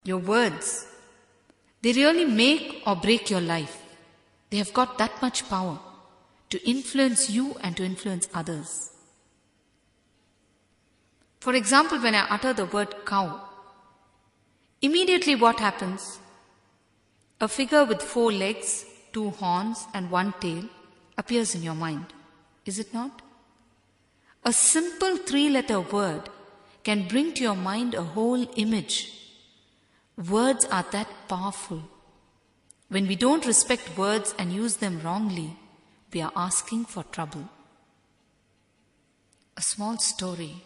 Your words, they really make or break your life. They have got that much power to influence you and to influence others. For example, when I utter the word cow, immediately what happens? A figure with 4 legs, 2 horns and 1 tail appears in your mind, is it not? A simple 3-letter word can bring to your mind a whole image. Words are that powerful. When we don't respect words and use them wrongly, we are asking for trouble. A small story.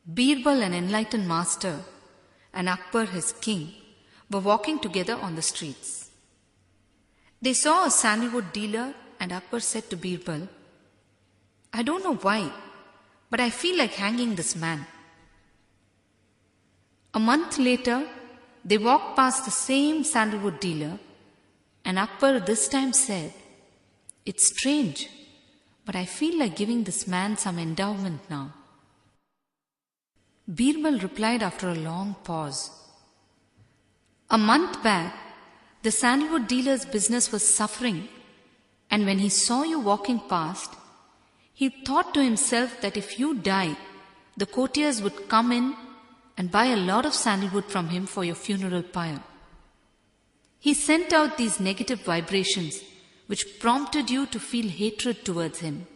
Birbal, an enlightened master, and Akbar, his king, were walking together on the streets. They saw a sandalwood dealer, and Akbar said to Birbal, "I don't know why, but I feel like hanging this man." A month later, they walked past the same sandalwood dealer, and Akbar this time said, "It's strange, but I feel like giving this man some endowment now." Birbal replied after a long pause, "A month back, the sandalwood dealer's business was suffering, and when he saw you walking past, he thought to himself that if you die, the courtiers would come in and buy a lot of sandalwood from him for your funeral pyre. He sent out these negative vibrations which prompted you to feel hatred towards him.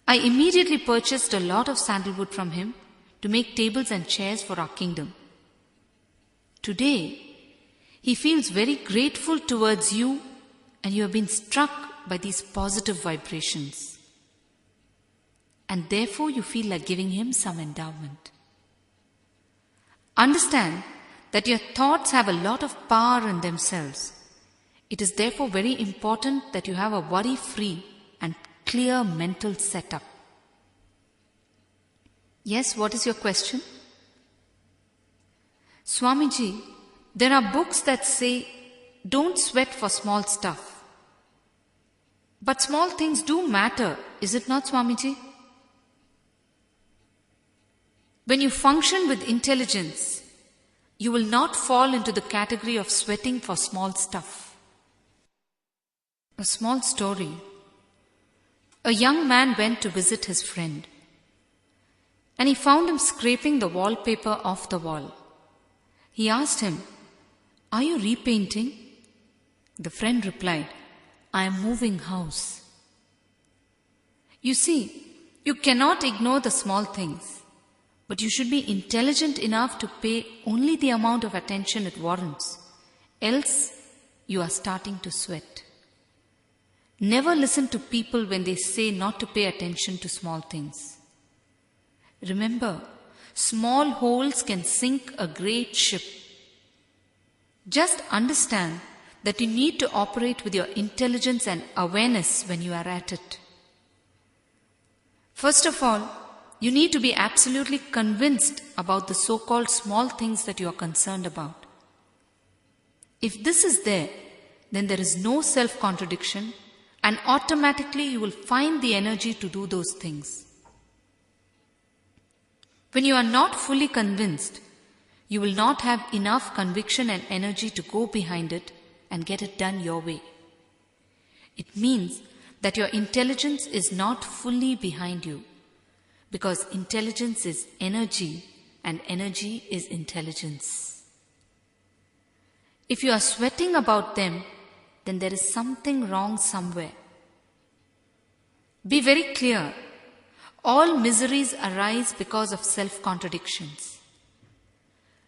I immediately purchased a lot of sandalwood from him to make tables and chairs for our kingdom. Today, he feels very grateful towards you, and you have been struck by these positive vibrations. And therefore you feel like giving him some endowment. Understand that your thoughts have a lot of power in themselves. It is therefore very important that you have a worry-free and clear mental setup." Yes, what is your question? Swamiji, there are books that say, don't sweat for small stuff. But small things do matter, is it not, Swamiji? When you function with intelligence, you will not fall into the category of sweating for small stuff. A small story. A young man went to visit his friend, and he found him scraping the wallpaper off the wall. He asked him, "Are you repainting?" The friend replied, "I am moving house." You see, you cannot ignore the small things, but you should be intelligent enough to pay only the amount of attention it warrants, else you are starting to sweat. Never listen to people when they say not to pay attention to small things. Remember, small holes can sink a great ship. Just understand that you need to operate with your intelligence and awareness when you are at it. First of all, you need to be absolutely convinced about the so-called small things that you are concerned about. If this is there, then there is no self-contradiction, and automatically you will find the energy to do those things. When you are not fully convinced, you will not have enough conviction and energy to go behind it and get it done your way. It means that your intelligence is not fully behind you, because intelligence is energy and energy is intelligence. If you are sweating about them, then there is something wrong somewhere. Be very clear. All miseries arise because of self-contradictions.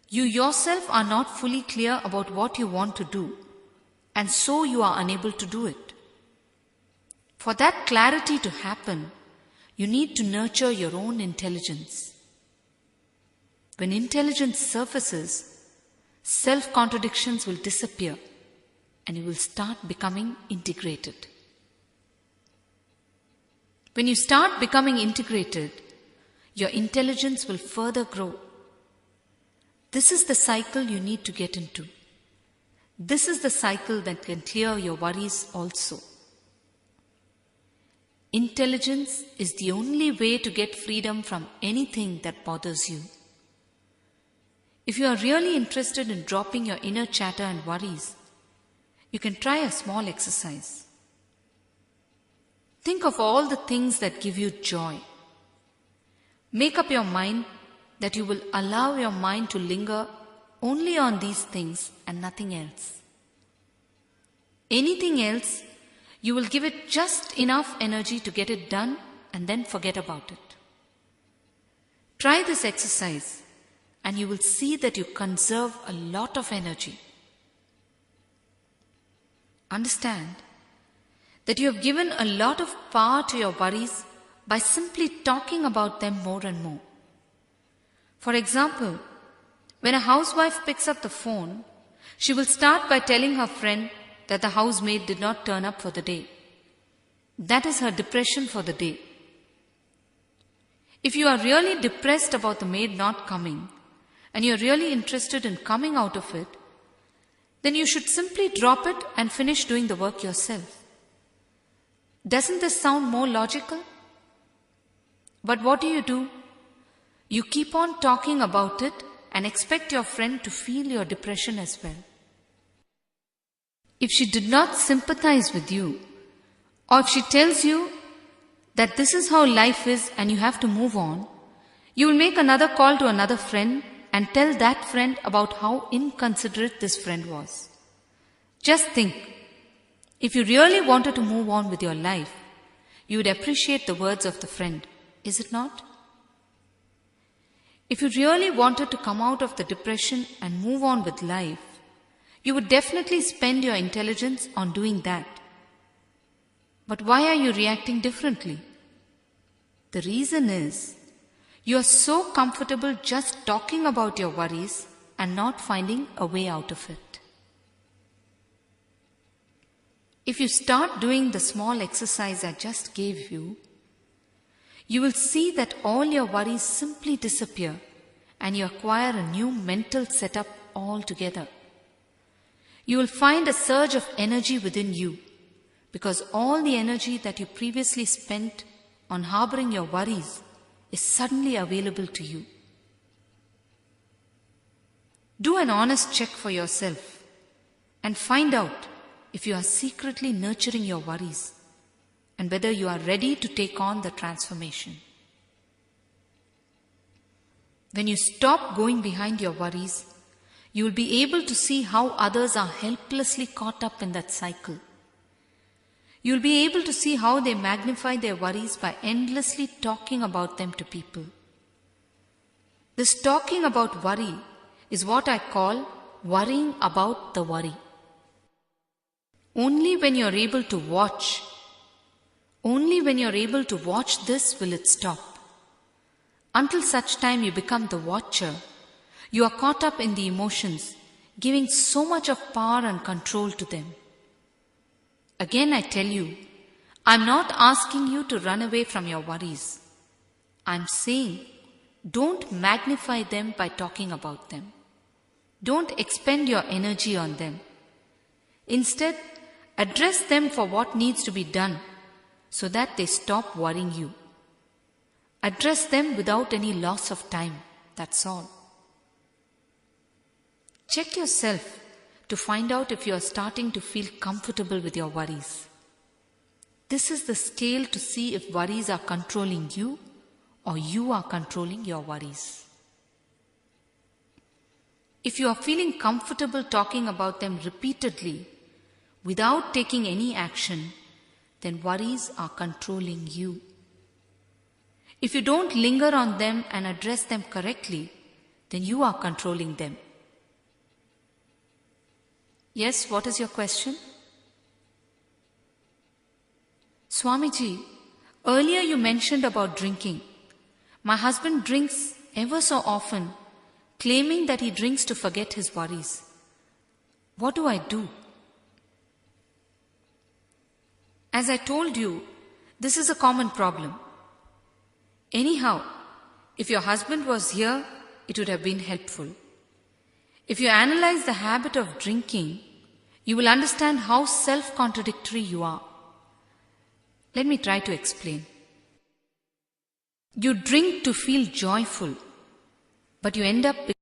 You yourself are not fully clear about what you want to do, and so you are unable to do it. For that clarity to happen, you need to nurture your own intelligence. When intelligence surfaces, self-contradictions will disappear, and you will start becoming integrated. When you start becoming integrated, your intelligence will further grow. This is the cycle you need to get into. This is the cycle that can clear your worries also. Intelligence is the only way to get freedom from anything that bothers you. If you are really interested in dropping your inner chatter and worries, you can try a small exercise. Think of all the things that give you joy. Make up your mind that you will allow your mind to linger only on these things and nothing else. Anything else, you will give it just enough energy to get it done and then forget about it. Try this exercise and you will see that you conserve a lot of energy. Understand that you have given a lot of power to your worries by simply talking about them more and more. For example, when a housewife picks up the phone, she will start by telling her friend that the housemaid did not turn up for the day. That is her depression for the day. If you are really depressed about the maid not coming, and you are really interested in coming out of it, then you should simply drop it and finish doing the work yourself. Doesn't this sound more logical? But what do? You keep on talking about it and expect your friend to feel your depression as well. If she did not sympathize with you, or if she tells you that this is how life is and you have to move on, you will make another call to another friend and tell that friend about how inconsiderate this friend was. Just think, if you really wanted to move on with your life, you would appreciate the words of the friend, is it not? If you really wanted to come out of the depression and move on with life, you would definitely spend your intelligence on doing that. But why are you reacting differently? The reason is, you are so comfortable just talking about your worries and not finding a way out of it. If you start doing the small exercise I just gave you, you will see that all your worries simply disappear and you acquire a new mental setup altogether. You will find a surge of energy within you because all the energy that you previously spent on harboring your worries is suddenly available to you. Do an honest check for yourself and find out if you are secretly nurturing your worries and whether you are ready to take on the transformation. When you stop going behind your worries, you will be able to see how others are helplessly caught up in that cycle. You will be able to see how they magnify their worries by endlessly talking about them to people. This talking about worry is what I call worrying about the worry. Only when you are able to watch this will it stop. Until such time you become the watcher, you are caught up in the emotions, giving so much of power and control to them. Again I tell you, I am not asking you to run away from your worries. I am saying, don't magnify them by talking about them. Don't expend your energy on them. Instead, address them for what needs to be done so that they stop worrying you. Address them without any loss of time, that's all. Check yourself to find out if you are starting to feel comfortable with your worries. This is the scale to see if worries are controlling you or you are controlling your worries. If you are feeling comfortable talking about them repeatedly without taking any action, then worries are controlling you. If you don't linger on them and address them correctly, then you are controlling them. Yes, what is your question? Swamiji, earlier you mentioned about drinking. My husband drinks ever so often, claiming that he drinks to forget his worries. What do I do? As I told you, this is a common problem. Anyhow, if your husband was here, it would have been helpful. If you analyze the habit of drinking, you will understand how self-contradictory you are. Let me try to explain. You drink to feel joyful, but you end up